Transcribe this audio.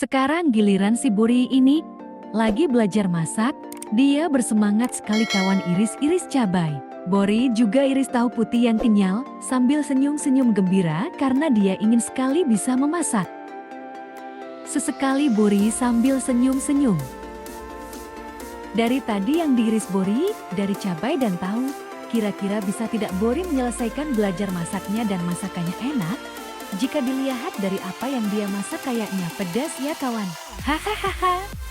Sekarang giliran si Bori ini lagi belajar masak. Dia bersemangat sekali kawan iris-iris cabai. Bori juga iris tahu putih yang kenyal sambil senyum-senyum gembira karena dia ingin sekali bisa memasak. Sesekali Bori sambil senyum-senyum. Dari tadi yang diiris Bori, dari cabai dan tahu, kira-kira bisa tidak Bori menyelesaikan belajar masaknya dan masakannya enak? Jika dilihat dari apa yang dia masak kayaknya pedas ya kawan. Hahaha.